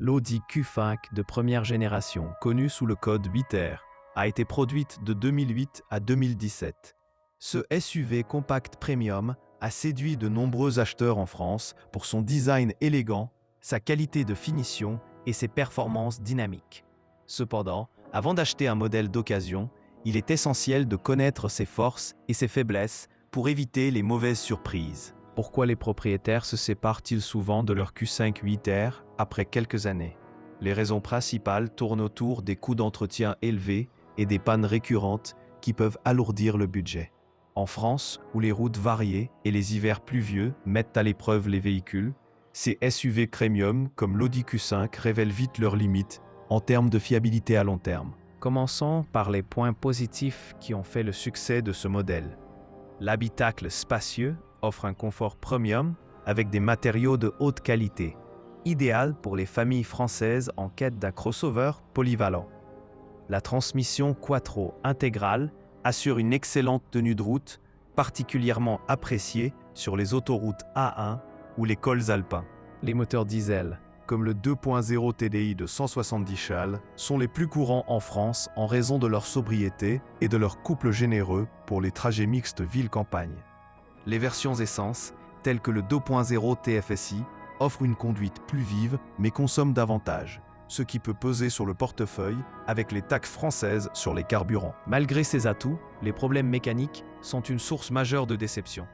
L'Audi Q5 de première génération, connue sous le code 8R, a été produite de 2008 à 2017. Ce SUV compact premium a séduit de nombreux acheteurs en France pour son design élégant, sa qualité de finition et ses performances dynamiques. Cependant, avant d'acheter un modèle d'occasion, il est essentiel de connaître ses forces et ses faiblesses pour éviter les mauvaises surprises. Pourquoi les propriétaires se séparent-ils souvent de leur Q5 8R après quelques années? Les raisons principales tournent autour des coûts d'entretien élevés et des pannes récurrentes qui peuvent alourdir le budget. En France, où les routes variées et les hivers pluvieux mettent à l'épreuve les véhicules, ces SUV premium comme l'Audi Q5 révèlent vite leurs limites en termes de fiabilité à long terme. Commençons par les points positifs qui ont fait le succès de ce modèle. L'habitacle spacieux offre un confort premium avec des matériaux de haute qualité, idéal pour les familles françaises en quête d'un crossover polyvalent. La transmission Quattro intégrale assure une excellente tenue de route, particulièrement appréciée sur les autoroutes A1 ou les cols alpins. Les moteurs diesel, comme le 2.0 TDI de 170 chevaux, sont les plus courants en France en raison de leur sobriété et de leur couple généreux pour les trajets mixtes ville-campagne. Les versions essence, telles que le 2.0 TFSI, offrent une conduite plus vive mais consomment davantage, ce qui peut peser sur le portefeuille avec les taxes françaises sur les carburants. Malgré ces atouts, les problèmes mécaniques sont une source majeure de déception.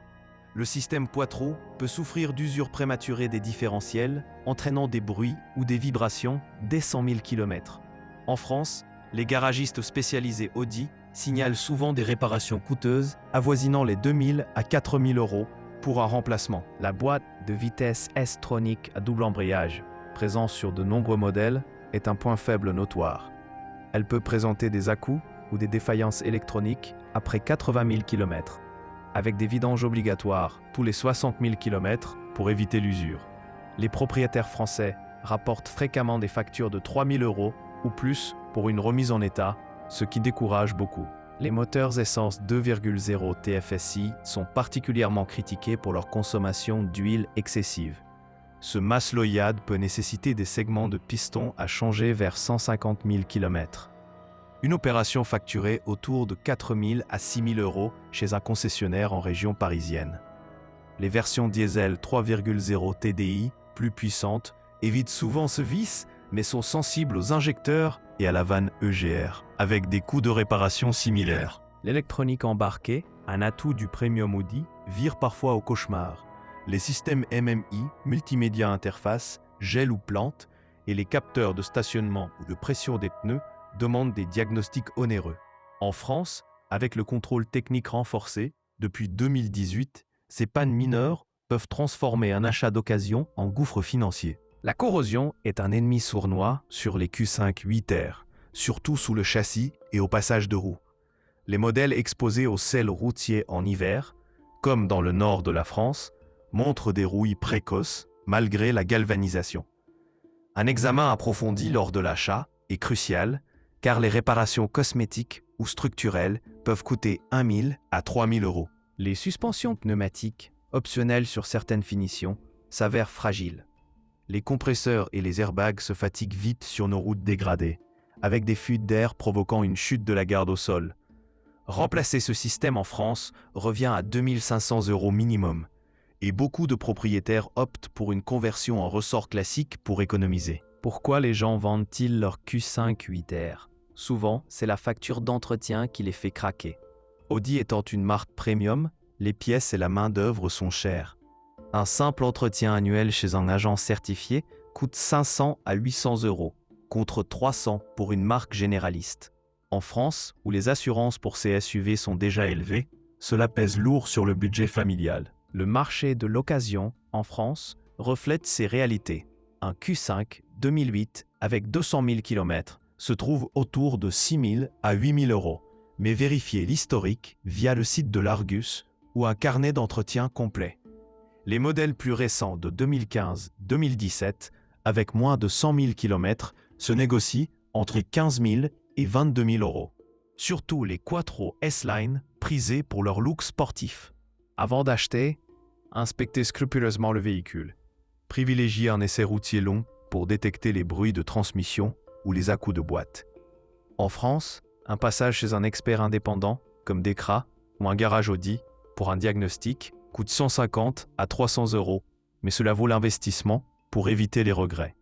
Le système Quattro peut souffrir d'usure prématurée des différentiels, entraînant des bruits ou des vibrations dès 100 000 km. En France, les garagistes spécialisés Audi signalent souvent des réparations coûteuses, avoisinant les 2 000 à 4 000 euros pour un remplacement. La boîte de vitesse S-Tronic à double embrayage, présente sur de nombreux modèles, est un point faible notoire. Elle peut présenter des à-coups ou des défaillances électroniques après 80 000 km, avec des vidanges obligatoires tous les 60 000 km pour éviter l'usure. Les propriétaires français rapportent fréquemment des factures de 3 000 euros ou plus pour une remise en état, ce qui décourage beaucoup. Les moteurs essence 2.0 TFSI sont particulièrement critiqués pour leur consommation d'huile excessive. Ce masloïade peut nécessiter des segments de piston à changer vers 150 000 km. Une opération facturée autour de 4 000 à 6 000 euros chez un concessionnaire en région parisienne. Les versions diesel 3.0 TDI, plus puissantes, évitent souvent ce vice, mais sont sensibles aux injecteurs et à la vanne EGR, avec des coûts de réparation similaires. L'électronique embarquée, un atout du Premium Audi, vire parfois au cauchemar. Les systèmes MMI, multimédia interface, gel ou plante, et les capteurs de stationnement ou de pression des pneus demandent des diagnostics onéreux. En France, avec le contrôle technique renforcé, depuis 2018, ces pannes mineures peuvent transformer un achat d'occasion en gouffre financier. La corrosion est un ennemi sournois sur les Q5 8R, surtout sous le châssis et au passage de roues. Les modèles exposés au sel routier en hiver, comme dans le nord de la France, montrent des rouilles précoces malgré la galvanisation. Un examen approfondi lors de l'achat est crucial car les réparations cosmétiques ou structurelles peuvent coûter 1 000 à 3 000 euros. Les suspensions pneumatiques, optionnelles sur certaines finitions, s'avèrent fragiles. Les compresseurs et les airbags se fatiguent vite sur nos routes dégradées, avec des fuites d'air provoquant une chute de la garde au sol. Remplacer ce système en France revient à 2 500 euros minimum, et beaucoup de propriétaires optent pour une conversion en ressort classique pour économiser. Pourquoi les gens vendent-ils leur Q5 8R? Souvent, c'est la facture d'entretien qui les fait craquer. Audi étant une marque premium, les pièces et la main-d'œuvre sont chères. Un simple entretien annuel chez un agent certifié coûte 500 à 800 euros, contre 300 pour une marque généraliste. En France, où les assurances pour ces SUV sont déjà élevées, cela pèse lourd sur le budget familial. Le marché de l'occasion, en France, reflète ces réalités. Un Q5 2008 avec 200 000 km se trouve autour de 6 000 à 8 000 euros, mais vérifiez l'historique via le site de l'Argus ou un carnet d'entretien complet. Les modèles plus récents de 2015-2017, avec moins de 100 000 km, se négocient entre 15 000 et 22 000 euros. Surtout les Quattro S-Line, prisés pour leur look sportif. Avant d'acheter, inspectez scrupuleusement le véhicule. Privilégiez un essai routier long pour détecter les bruits de transmission ou les à-coups de boîte. En France, un passage chez un expert indépendant, comme Dekra ou un garage Audi, pour un diagnostic, coûte 150 à 300 €, mais cela vaut l'investissement pour éviter les regrets.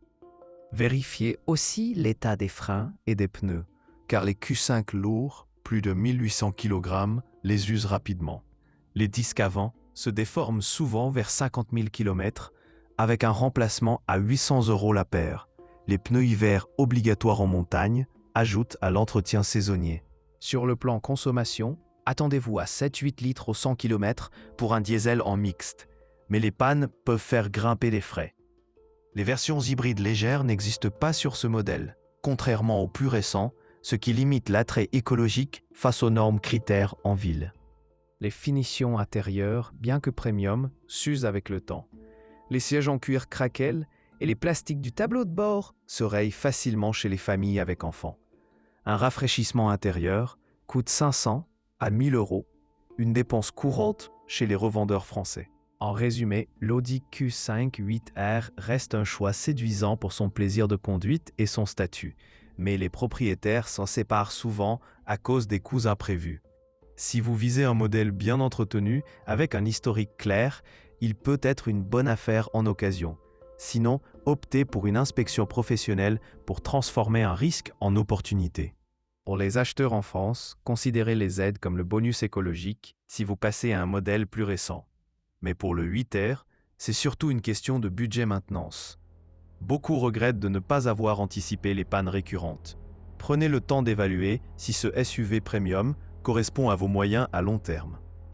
Vérifiez aussi l'état des freins et des pneus, car les Q5 lourds, plus de 1800 kg, les usent rapidement. Les disques avant se déforment souvent vers 50 000 km, avec un remplacement à 800 € la paire. Les pneus hiver obligatoires en montagne ajoutent à l'entretien saisonnier. Sur le plan consommation, attendez-vous à 7-8 litres au 100 km pour un diesel en mixte, mais les pannes peuvent faire grimper les frais. Les versions hybrides légères n'existent pas sur ce modèle, contrairement aux plus récents, ce qui limite l'attrait écologique face aux normes critères en ville. Les finitions intérieures, bien que premium, s'usent avec le temps. Les sièges en cuir craquellent et les plastiques du tableau de bord se rayent facilement chez les familles avec enfants. Un rafraîchissement intérieur coûte 500 à 1000 €, une dépense courante chez les revendeurs français. En résumé, l'Audi Q5 8R reste un choix séduisant pour son plaisir de conduite et son statut, mais les propriétaires s'en séparent souvent à cause des coûts imprévus. Si vous visez un modèle bien entretenu, avec un historique clair, il peut être une bonne affaire en occasion. Sinon, optez pour une inspection professionnelle pour transformer un risque en opportunité. Pour les acheteurs en France, considérez les aides comme le bonus écologique si vous passez à un modèle plus récent. Mais pour le 8R, c'est surtout une question de budget maintenance. Beaucoup regrettent de ne pas avoir anticipé les pannes récurrentes. Prenez le temps d'évaluer si ce SUV premium correspond à vos moyens à long terme.